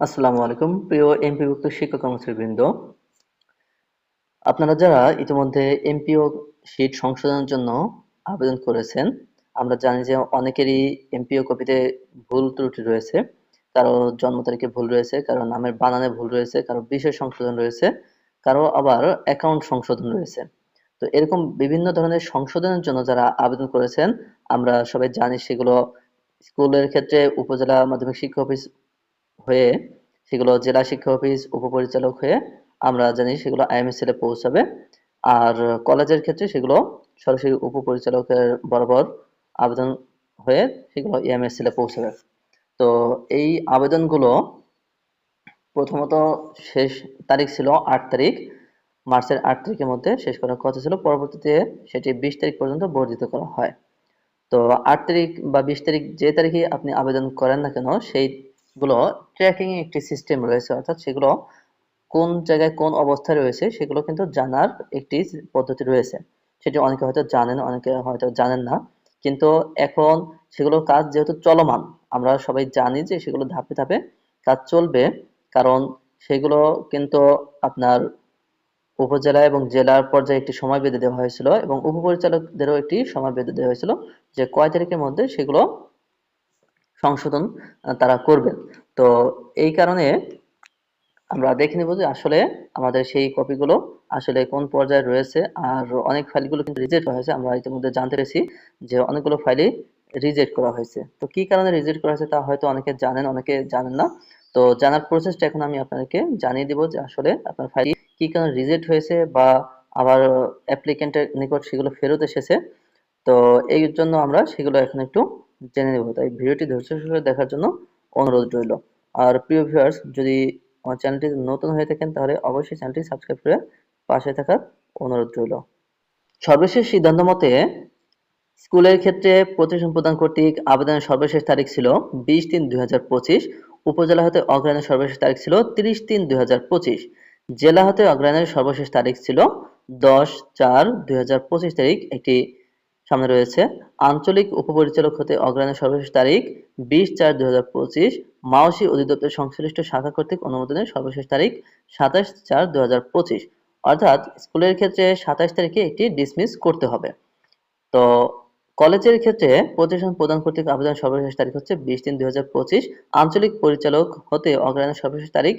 আসসালামু আলাইকুম প্রিয় এমপিভুক্ত শিক্ষক কর্মচারীবৃন্দ। আপনারা যারা ইতিমধ্যে এমপিও শীট সংশোধনের জন্য আবেদন করেছেন, আমরা জানি যে অনেকেরই এমপিও কপিতে ভুল ত্রুটি রয়েছে। কারো জন্ম তারিখে ভুল রয়েছে, কারো নামের বানানে ভুল রয়েছে, কারো বিষয় সংশোধন রয়েছে, কারো আবার অ্যাকাউন্ট সংশোধন রয়েছে। তো এরকম বিভিন্ন ধরনের সংশোধনের জন্য যারা আবেদন করেছেন, আমরা সবাই জানি সেগুলো স্কুলের ক্ষেত্রে উপজেলা মাধ্যমিক শিক্ষা অফিস হয়ে, সেগুলো জেলা শিক্ষা অফিস উপপরিচালক হয়ে আমরা জানি সেগুলো আইএমএস সেলে পৌঁছাবে। আর কলেজের ক্ষেত্রে সেগুলো সরাসরি উপপরিচালকের বরাবর আবেদন হয়ে সেগুলো ইএমএস সেলে পৌঁছাবে। তো এই আবেদনগুলো প্রথমত শেষ তারিখ ছিল ৮ তারিখ, মার্চের ৮ তারিখের মধ্যে শেষ করার কথা ছিল। পরবর্তীতে সেটি ২০ তারিখ পর্যন্ত বর্ধিত করা হয়। তো ৮ তারিখ বা ২০ তারিখ যে তারিখে আপনি আবেদন করেন না কেন, সেইগুলো ট্র্যাকিং একটি সিস্টেম রয়েছে, অর্থাৎ সেগুলো কোন জায়গায় কোন অবস্থায় রয়েছে সেগুলো কিন্তু জানার একটি পদ্ধতি রয়েছে। সেটি অনেকে হয়তো জানেন, অনেকে হয়তো জানেন না। কিন্তু এখন সেগুলোর কাজ যেহেতু চলমান, আমরা সবাই জানি যে সেগুলো ধাপে ধাপে কাজ চলবে। কারণ সেগুলো কিন্তু আপনার উপজেলা এবং জেলার পর্যায়ে একটি সময় বেঁধে দেওয়া হয়েছিল এবং উপপরিচালকদেরও একটি সময় বেঁধে দেওয়া হয়েছিল যে কয় তারিখের মধ্যে সেগুলো সংশোধন তারা করবেন। তো এই কারণে আমরা দেখে নিব যে আসলে আমাদের সেই কপিগুলো আসলে কোন পর্যায়ে রয়েছে। আর অনেক ফাইলগুলো কিন্তু রিজেক্ট করা হয়েছে, আমরা ইতিমধ্যে জানতে পেরেছি যে অনেকগুলো ফাইলই রিজেক্ট করা হয়েছে। তো কি কারণে রিজেক্ট করা হয়েছে তা হয়তো অনেকে জানেন, অনেকে জানেন না। তো জানার প্রসেসটা এখন আমি আপনাদেরকে জানিয়ে দিব যে আসলে আপনার ফাইল কি কারণে রিজেক্ট হয়েছে বা আবার অ্যাপ্লিকেন্টের নিকট সেগুলো ফেরত এসেছে। তো এই জন্য আমরা সেগুলো এখন একটু জেনে নেব, তাই ভিডিওটি ধৈর্য সহকারে দেখার জন্য অনুরোধ রইল। আর প্রিয় ভিউয়ার্স, যদি আমার চ্যানেলটি নতুন হয়ে থাকেন তাহলে অবশ্যই চ্যানেলটি সাবস্ক্রাইব করে পাশে থাকার অনুরোধ রইল। সর্বশেষ সিদ্ধান্ত মতে স্কুলের ক্ষেত্রে প্রতিষ্ঠান প্রদান কর্তৃক আবেদনের সর্বশেষ তারিখ ছিল ২০/৩/২০২৫। উপজেলা হতে অগ্রহায়ণের সর্বশেষ তারিখ ছিল ৩০/৩/২০২৫। জেলা হতে অগ্রহায়ণের সর্বশেষ তারিখ ছিল ১০/৪/২০২৫ তারিখ। একটি সামনে রয়েছে। আঞ্চলিক উপপরিচালক হতে অগ্রহায়ণের সর্বশেষ তারিখ ২০/৪/২০২৫। মাওসী অধিদপ্তর সংশ্লিষ্ট শাখা কর্তৃক অনুমোদনের সর্বশেষ তারিখ ২৭/৪/২০২৫। অর্থাৎ স্কুলের ক্ষেত্রে ২৭ তারিখে এটি ডিসমিস করতে হবে। তো কলেজের ক্ষেত্রে প্রতিষ্ঠান প্রদান কর্তৃক আবেদন সর্বশেষ তারিখ হচ্ছে ২০/৩/২০২৫। আঞ্চলিক পরিচালক হতে অগ্রহায়ণের সর্বশেষ তারিখ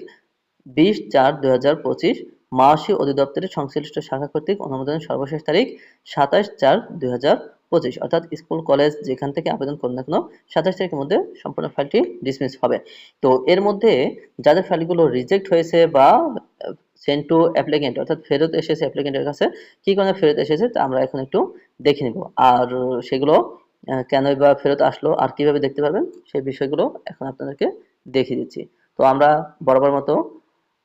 ২০/৪/২০২৫। মাওসী অধিদপ্তরের সংশ্লিষ্ট শাখা কর্তৃক অনুমোদনের সর্বশেষ তারিখ ২৭/৪/২০২৫। অর্থাৎ স্কুল কলেজ যেখান থেকে আবেদন করুন না কেন ২৭ তারিখের মধ্যে সম্পূর্ণ ফাইলটি ডিসমিস হবে। তো এর মধ্যে যাদের ফাইলগুলো রিজেক্ট হয়েছে বা সেন্ড টু অ্যাপ্লিকেন্ট অর্থাৎ ফেরত এসেছে অ্যাপ্লিকেন্টের কাছে, কি কারণে ফেরত এসেছে তা আমরা এখন একটু দেখে নিব। আর সেগুলো কেনই বা ফেরত আসলো আর কিভাবে দেখতে পারবেন সেই বিষয়গুলো এখন আপনাদেরকে দেখিয়ে দিচ্ছি। তো আমরা বরাবর মতো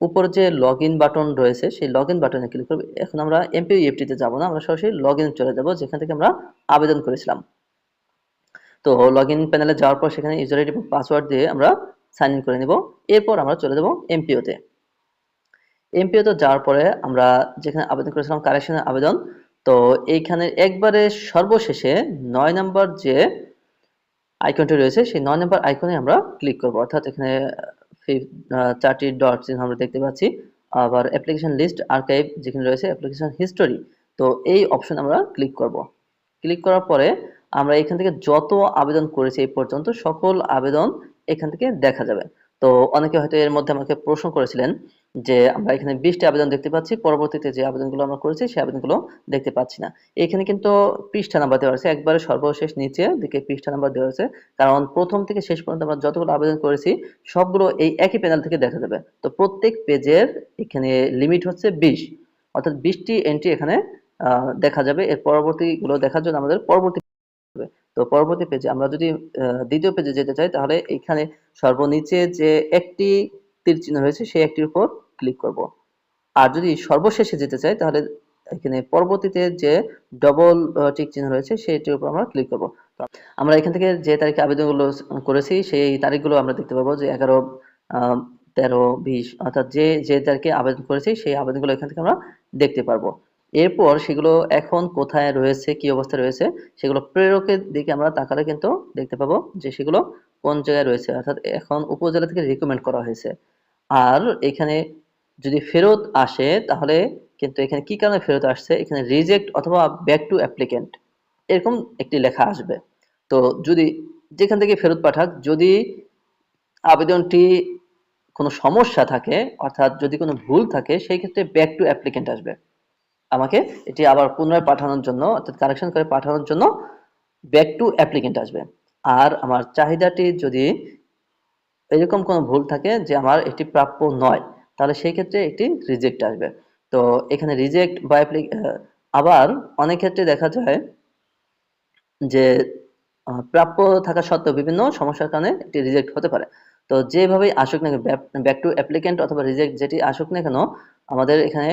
উপরে যে লগইন বাটন রয়েছে সেই লগইন বাটনে ক্লিক করব। এখন আমরা এমপিইএফটি তে যাব না, আমরা সরাসরি লগইন চলে যাব যেখান থেকে আমরা আবেদন করেছিলাম। তো লগইন প্যানেলে যাওয়ার পর সেখানে ইউজার আইডি এবং পাসওয়ার্ড দিয়ে আমরা সাইন ইন করে নিব। এরপর আমরা চলে যাব এমপিও তে। এমপিও তে যাওয়ার পরে আমরা যেখানে আবেদন করেছিলাম কারেকশনের আবেদন, তো এইখানে একবারে সর্বশেষে ৯ নাম্বার যে আইকনটি রয়েছে সেই ৯ নাম্বার আইকনে আমরা ক্লিক করব। অর্থাৎ এখানে ৪টি ডট চিহ্ন আমরা দেখতে পাচ্ছি। আবার অ্যাপ্লিকেশন লিস্ট আর্কাইভ যেখানে রয়েছে অ্যাপ্লিকেশন হিস্টোরি, তো এই অপশনে আমরা ক্লিক করব। ক্লিক করার পরে আমরা এখান থেকে যত আবেদন করেছি এই পর্যন্ত সকল আবেদন এখান থেকে দেখা যাবে। তো অনেকে হয়তো এর মধ্যে আমাকে প্রশ্ন করেছিলেন যে আমরা এখানে ২০টি আবেদন দেখতে পাচ্ছি, পরবর্তীতে যে আবেদনগুলো আমরা করেছি সেই আবেদনগুলো দেখতে পাচ্ছি না। এখানে কিন্তু পৃষ্ঠা নাম্বার দেওয়া আছে, একবারে সর্বশেষ নিচে দিকে পৃষ্ঠা নাম্বার দেওয়া আছে। কারণ প্রথম থেকে শেষ পর্যন্ত আমরা যতগুলো আবেদন করেছি সবগুলো এই একই প্যানেল থেকে দেখা যাবে। তো প্রত্যেক পেজের এখানে লিমিট হচ্ছে ২০, অর্থাৎ ২০টি এন্ট্রি এখানে দেখা যাবে। এর পরবর্তীগুলো দেখার জন্য আমাদের পরবর্তী, তো পরবর্তী পেজে আমরা যদি দ্বিতীয় পেজে যেতে চাই তাহলে এখানে সর্বনিচে যে একটি তীর চিহ্ন রয়েছে সেই একটির উপর ক্লিক করব। আর যদি সর্বশেষে যেতে চাই তাহলে এখানে পরবর্তীতে যে ডবল টিক চিহ্ন রয়েছে সেটির উপর আমরা ক্লিক করব। তো আমরা এখান থেকে যে তারিখে আবেদনগুলো করেছি সেই তারিখগুলো আমরা দেখতে পাবো যে ১১, ১৩, ২০, অর্থাৎ যে যে তারিখে আবেদন করেছি সেই আবেদনগুলো এখান থেকে আমরা দেখতে পারবো। এরপর সেগুলো এখন কোথায় রয়েছে, কি অবস্থায় রয়েছে, সেগুলো প্রেরকের দিকে আমরা তাকালে কিন্তু দেখতে পাবো যে সেগুলো কোন জায়গায় রয়েছে, অর্থাৎ এখন উপজেলা থেকে রিকমেন্ড করা হয়েছে। আর এখানে যদি ফেরত আসে তাহলে কিন্তু এখানে কি কারণে ফেরত আসছে, এখানে রিজেক্ট অথবা ব্যাক টু অ্যাপ্লিকেন্ট এরকম একটি লেখা আসবে। তো যদি যেখান থেকে ফেরত পাঠাক, যদি আবেদনটি কোনো সমস্যা থাকে, অর্থাৎ যদি কোনো ভুল থাকে, সেই ক্ষেত্রে ব্যাক টু অ্যাপ্লিকেন্ট আসবে। আমাকে এটি আবার পুনরায় পাঠানোর জন্য, অর্থাৎ কারেকশন করে পাঠানোর জন্য ব্যাক টু অ্যাপ্লিকেন্ট আসবে। আর আমার চাহিদাটি যদি এরকম কোনো ভুল থাকে যে আমার এটি প্রাপ্য নয়, তাহলে সেই ক্ষেত্রে একটি রিজেক্ট আসবে। তো এখানে রিজেক্ট বা আবার অনেক ক্ষেত্রে দেখা যায় যে প্রাপ্য থাকা সত্ত্বেও বিভিন্ন সমস্যার কারণে এটি রিজেক্ট হতে পারে। তো যেভাবেই আসুক না কেন, ব্যাক টু অ্যাপ্লিক্যান্ট অথবা রিজেক্ট যেটি আসুক না কেন, আমাদের এখানে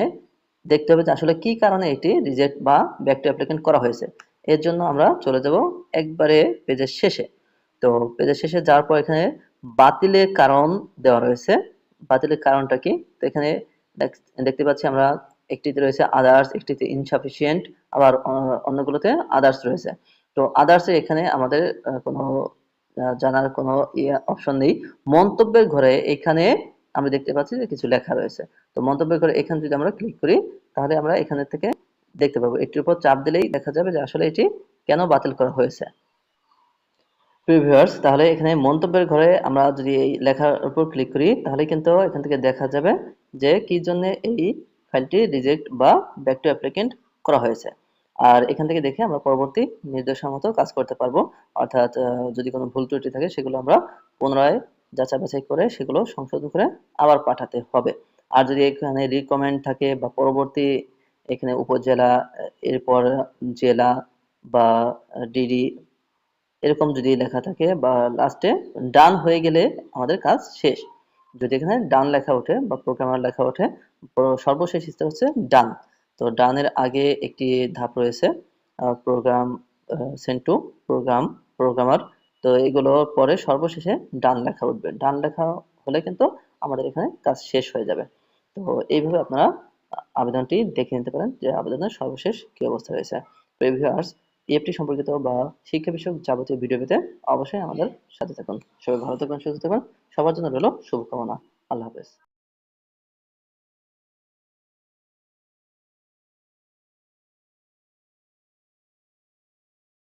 দেখতে হবে যে আসলে কি কারণে এটি রিজেক্ট বা ব্যাক টু অ্যাপ্লিক্যান্ট করা হয়েছে। এর জন্য আমরা চলে যাব একবারে পেজের শেষে। তো পেজের শেষে যাওয়ার পর এখানে বাতিলের কারণ দেওয়া রয়েছে। বাতিলের কারণটা কি? তো এখানে দেখতে পাচ্ছি আমরা, একটিতে রয়েছে আদার্স, একটিতে ইনসাফিসিয়েন্ট, আবার অন্যগুলোতে আদার্স রয়েছে। তো আদার্স এ এখানে আমাদের কোনো জানার কোনো অপশন নেই। মন্তব্যের ঘরে এখানে আমরা দেখতে পাচ্ছি যে কিছু লেখা রয়েছে। তো মন্তব্যের ঘরে এখানে যদি আমরা ক্লিক করি, তাহলে আমরা এখানে থেকে দেখতে পাবো। এটির উপর চাপ দিলেই দেখা যাবে যে আসলে এটি কেন বাতিল করা হয়েছে। প্রিয় ভিউয়ার্স, তাহলে এখানে মন্তব্যের ঘরে আমরা যদি এই লেখার উপর ক্লিক করি, তাহলে কিন্তু এখান থেকে দেখা যাবে যে কি জন্য এই ফাইলটি রিজেক্ট বা ব্যাক টু অ্যাপ্লিকেন্ট করা হয়েছে। আর এখান থেকে দেখে আমরা পরবর্তী নির্দেশনা মতো কাজ করতে পারবো। অর্থাৎ যদি কোনো ভুল ত্রুটি থাকে সেগুলো আমরা পুনরায় যাচাই বাছাই করে সেগুলো সংশোধন করে আবার পাঠাতে হবে। আর যদি এখানে রিকমেন্ড থাকে বা পরবর্তী এখানে উপজেলা, এরপর জেলা বা ডিডি এরকম যদি লেখা থাকে বা লাস্টে ডান হয়ে গেলে আমাদের কাজ শেষ। যদি এখানে ডান লেখা ওঠে বা প্রোগ্রামার লেখা ওঠে, সর্বশেষ স্তর হচ্ছে ডান। তো ডানের আগে একটি ধাপ রয়েছে program send to program programmer. তো এগুলোর পরে সর্বশেষে ডান লেখা উঠবে। ডান লেখা হলে কিন্তু আমাদের এখানে কাজ শেষ হয়ে যাবে। তো এইভাবে আপনারা আবেদনটি দেখে নিতে পারেন যে আবেদনের সর্বশেষ কি অবস্থা রয়েছে। প্রিভিয়াস EFT সম্পর্কিত বা শিক্ষা বিষয়ক যাবতীয় ভিডিও পেতে অবশ্যই আমাদের সাথে থাকুন। সবাই ভালো থাকবেন, সুস্থ থাকবেন। সবার জন্য রইল শুভকামনা। আল্লাহ হাফেজ।